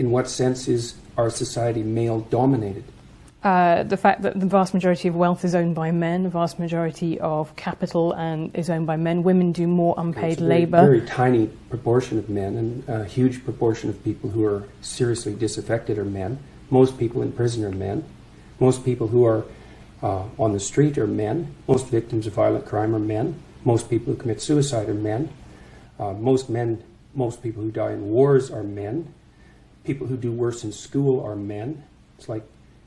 In what sense is our society male-dominated? The fact that the vast majority of wealth is owned by men, the vast majority of capital is owned by men. Women do more unpaid labour. Very tiny proportion of men, and a huge proportion of people who are seriously disaffected are men. Most people in prison are men. Most people who are on the street are men. Most victims of violent crime are men. Most people who commit suicide are men. Most people who die in wars are men. People who do worse in school are men. It's like,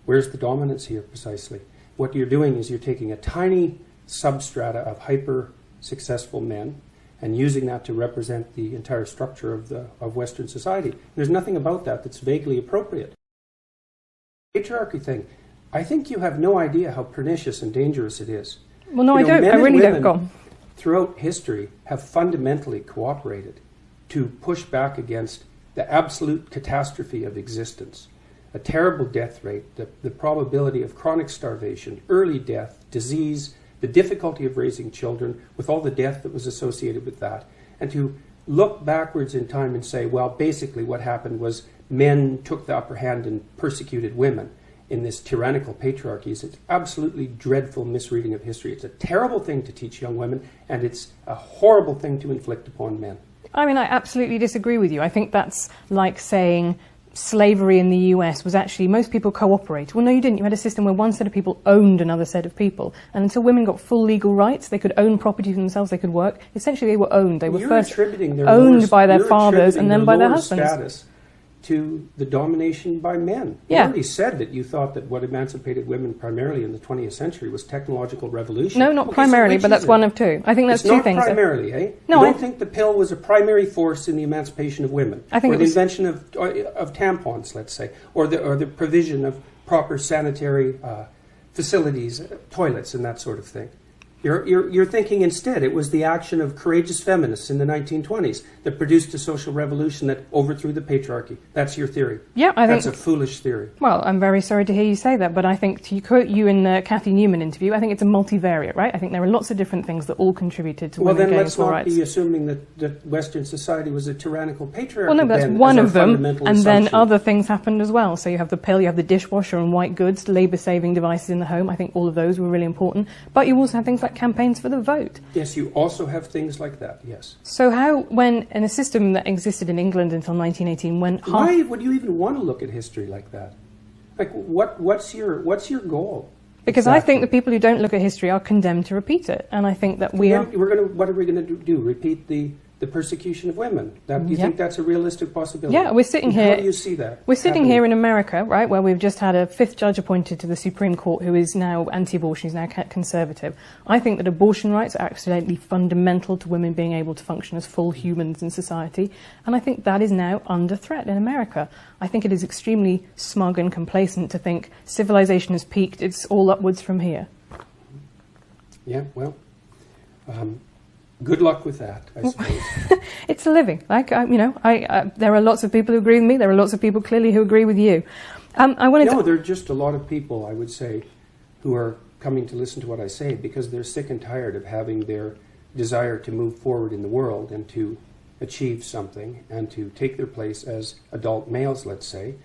where's the dominance here precisely? What you're doing is you're taking a tiny substrata of hyper-successful men and using that to represent the entire structure of Western society. There's nothing about that that's vaguely appropriate. Patriarchy thing, I think you have no idea how pernicious and dangerous it is. Well, no, I don't. I really don't. Go on. Throughout history have fundamentally cooperated to push back against the absolute catastrophe of existence. A terrible death rate, the probability of chronic starvation, early death, disease, the difficulty of raising children, with all the death that was associated with that. And to look backwards in time and say, well, basically what happened was men took the upper hand and persecuted women in this tyrannical patriarchy. It's an absolutely dreadful misreading of history. It's a terrible thing to teach young women, and it's a horrible thing to inflict upon men. I mean, I absolutely disagree with you. I think that's like saying slavery in the US was actually, most people cooperate. Well, no, you didn't. You had a system where one set of people owned another set of people. And until women got full legal rights, they could own property for themselves, they could work. Essentially, they were owned. They were first owned by their fathers and then by their husbands. Status to the domination by men. Yeah. You already said that you thought that what emancipated women primarily in the 20th century was technological revolution. No, not primarily, but that's one of two. I think that's two things. It's not primarily, eh? No, you don't think the pill was a primary force in the emancipation of women? I think or the invention of tampons, let's say, or the provision of proper sanitary facilities, toilets, and that sort of thing. You're thinking instead it was the action of courageous feminists in the 1920s that produced a social revolution that overthrew the patriarchy. That's your theory. Yeah, I think that's a foolish theory. Well, I'm very sorry to hear you say that, but I think, to quote you in the Cathy Newman interview, I think it's a multivariate, right? I think there are lots of different things that all contributed to women gaining full rights. Well, then let's not be assuming that Western society was a tyrannical patriarchy. Well, no, but that's one of them, and then other things happened as well. So you have the pill, you have the dishwasher and white goods, labour-saving devices in the home. I think all of those were really important. But you also have things like campaigns for the vote. Yes, you also have things like that, yes. So how, when in a system that existed in England until 1918, when why would you even want to look at history like that? Like, what's your goal? Because exactly. I think the people who don't look at history are condemned to repeat it, and I think that what are we going to do? Repeat the persecution of women? Do you think that's a realistic possibility? Yeah, we're sitting here. How do you see that? We're sitting here in America, right, where we've just had a 5th judge appointed to the Supreme Court who is now anti-abortion, he's now conservative. I think that abortion rights are absolutely fundamental to women being able to function as full humans in society, and I think that is now under threat in America. I think it is extremely smug and complacent to think civilization has peaked, it's all upwards from here. Yeah, well, good luck with that, I suppose. It's a living. Like, there are lots of people who agree with me. There are lots of people clearly who agree with you. There are just a lot of people, I would say, who are coming to listen to what I say because they're sick and tired of having their desire to move forward in the world and to achieve something and to take their place as adult males, let's say,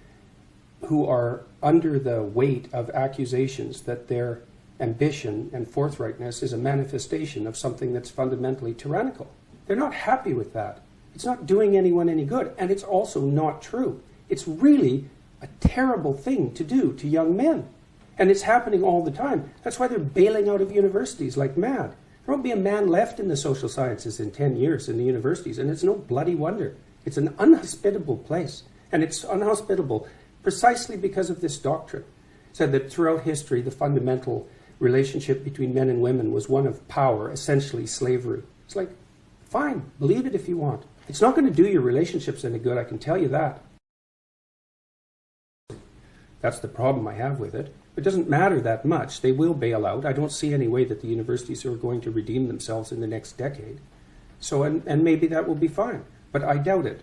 who are under the weight of accusations that their ambition and forthrightness is a manifestation of something that's fundamentally tyrannical. They're not happy with that. It's not doing anyone any good, and it's also not true. It's really a terrible thing to do to young men, and it's happening all the time. That's why they're bailing out of universities like mad. There won't be a man left in the social sciences in 10 years in the universities, and it's no bloody wonder. It's an unhospitable place, and it's unhospitable precisely because of this doctrine. It said that throughout history, the fundamental relationship between men and women was one of power, essentially slavery. It's like, fine, believe it if you want. It's not going to do your relationships any good, I can tell you that. That's the problem I have with it. It doesn't matter that much. They will bail out. I don't see any way that the universities are going to redeem themselves in the next decade. So, and maybe that will be fine, but I doubt it.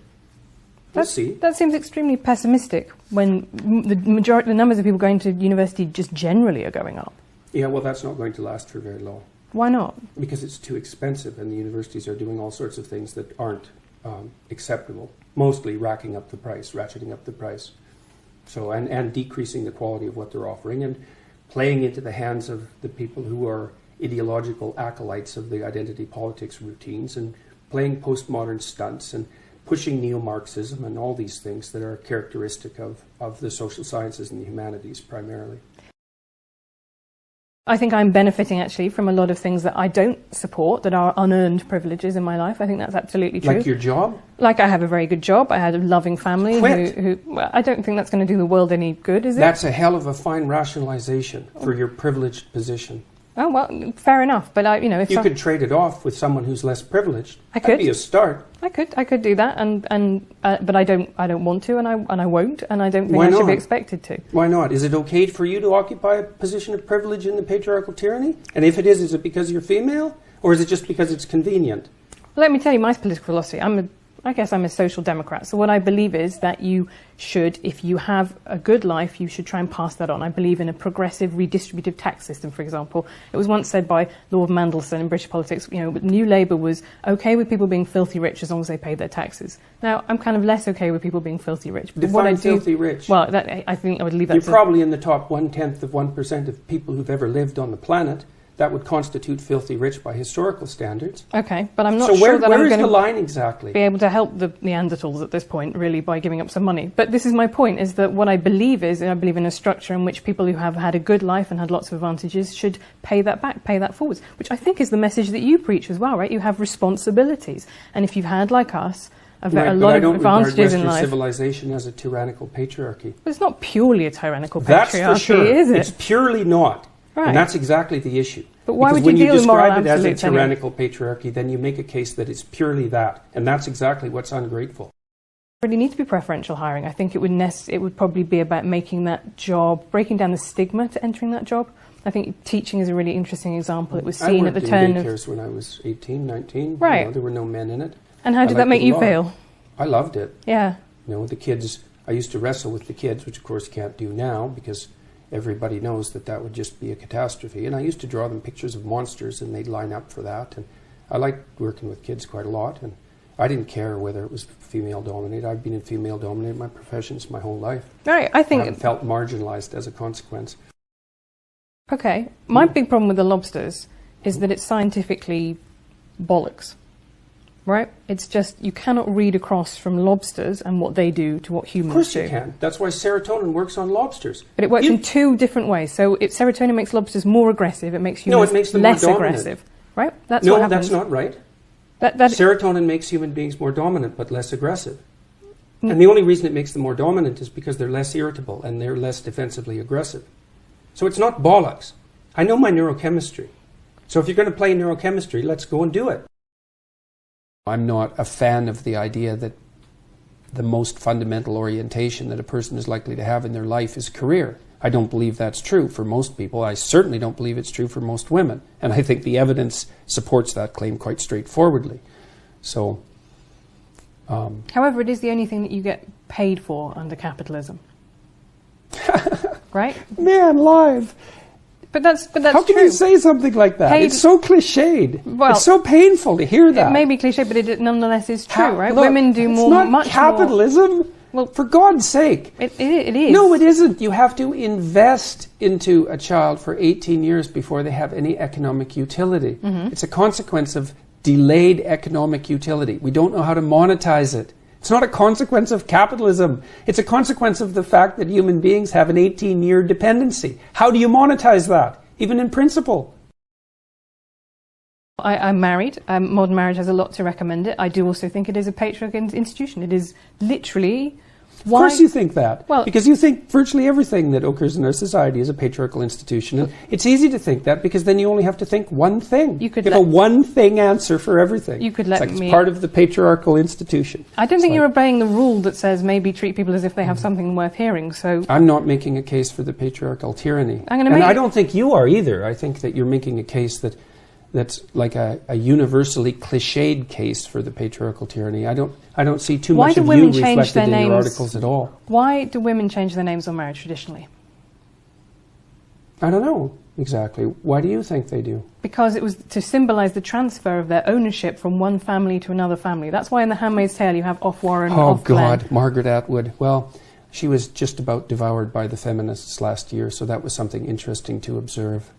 We'll see. That seems extremely pessimistic when the numbers of people going to university just generally are going up. Yeah, well, that's not going to last for very long. Why not? Because it's too expensive, and the universities are doing all sorts of things that aren't acceptable, mostly ratcheting up the price. So, and decreasing the quality of what they're offering and playing into the hands of the people who are ideological acolytes of the identity politics routines and playing postmodern stunts and pushing neo-Marxism and all these things that are characteristic of the social sciences and the humanities primarily. I think I'm benefiting actually from a lot of things that I don't support, that are unearned privileges in my life. I think that's absolutely true. Like your job? Like I have a very good job. I had a loving family. Well, I don't think that's going to do the world any good, is it? That's a hell of a fine rationalization for your privileged position. Oh, well, fair enough. But, if you could trade it off with someone who's less privileged. I could. That'd be a start. I could do that, but I don't want to, and I won't, and I don't think I should be expected to. Why not? Is it okay for you to occupy a position of privilege in the patriarchal tyranny? And if it is it because you're female, or is it just because it's convenient? Let me tell you my political philosophy. I guess I'm a social democrat. So what I believe is that you should, if you have a good life, you should try and pass that on. I believe in a progressive redistributive tax system, for example. It was once said by Lord Mandelson in British politics, New Labour was okay with people being filthy rich as long as they paid their taxes. Now, I'm kind of less okay with people being filthy rich. But define filthy rich. Well, I think I would leave that You're probably in the top 1/10 of 1% of people who've ever lived on the planet. That would constitute filthy rich by historical standards. Okay, but I'm not sure that I'm going the line exactly? Be able to help the Neanderthals at this point, really, by giving up some money. But this is my point, is that what I believe is, I believe in a structure in which people who have had a good life and had lots of advantages should pay that back, pay that forwards, which I think is the message that you preach as well, right? You have responsibilities. And if you've had, like us, a lot of advantages in life. Civilization as a tyrannical patriarchy. But it's not purely a tyrannical patriarchy, That's for sure. Is it? It's purely not. Right. And that's exactly the issue. But why because would you when you deal with moral describe it as a absolutes anyway? tyrannical patriarchy, then you make a case that it's purely that. And that's exactly what's ungrateful. Really need to be preferential hiring. I think it would probably be about making that job, breaking down the stigma to entering that job. I think teaching is a really interesting example. It was seen at the turn of... I worked in daycares when I was 18, 19. Right. There were no men in it. And how did that make you feel? I loved it. Yeah. The kids... I used to wrestle with the kids, which of course you can't do now because everybody knows that would just be a catastrophe. And I used to draw them pictures of monsters and they'd line up for that. And I liked working with kids quite a lot. And I didn't care whether it was female-dominated. I've been in female-dominated my professions my whole life. Right, I think... I haven't felt marginalized as a consequence. Okay. My big problem with the lobsters is that it's scientifically bollocks. Right? It's just, you cannot read across from lobsters and what they do to what humans do. Of course you can. That's why serotonin works on lobsters. But it works in two different ways. So serotonin makes lobsters more aggressive, it makes humans less aggressive. Right? That's what happens. That's not right. Serotonin makes human beings more dominant but less aggressive. And the only reason it makes them more dominant is because they're less irritable and they're less defensively aggressive. So it's not bollocks. I know my neurochemistry. So if you're going to play neurochemistry, let's go and do it. I'm not a fan of the idea that the most fundamental orientation that a person is likely to have in their life is career. I don't believe that's true for most people. I certainly don't believe it's true for most women. And I think the evidence supports that claim quite straightforwardly. So, however, it is the only thing that you get paid for under capitalism. Right? Man, live. But that's How can true. you say something like that? It's so cliched. Well, it's so painful to hear that. It may be cliched, but it nonetheless is true, right? Look, women do it's more, not much capitalism. More. Well, for God's sake. It is. No, it isn't. You have to invest into a child for 18 years before they have any economic utility. Mm-hmm. It's a consequence of delayed economic utility. We don't know how to monetize it. It's not a consequence of capitalism. It's a consequence of the fact that human beings have an 18-year dependency. How do you monetize that, even in principle? I'm married. Modern marriage has a lot to recommend it. I do also think it is a patriarchal institution. It is literally... Of course you think that. Well, because you think virtually everything that occurs in our society is a patriarchal institution. And it's easy to think that because then you only have to think one thing. You have a one-thing answer for everything. You could let it's part of the patriarchal institution. I don't think you're obeying the rule that says maybe treat people as if they have something worth hearing. So I'm not making a case for the patriarchal tyranny. And I don't think you are either. I think that you're making a case that's like a universally cliched case for the patriarchal tyranny. I don't see too much of you reflected in your articles at all. Why do women change their names on marriage traditionally? I don't know. Exactly. Why do you think they do? Because it was to symbolize the transfer of their ownership from one family to another family. That's why in The Handmaid's Tale you have off Warren and off Glenn. Oh, God, Margaret Atwood. Well, she was just about devoured by the feminists last year, so that was something interesting to observe.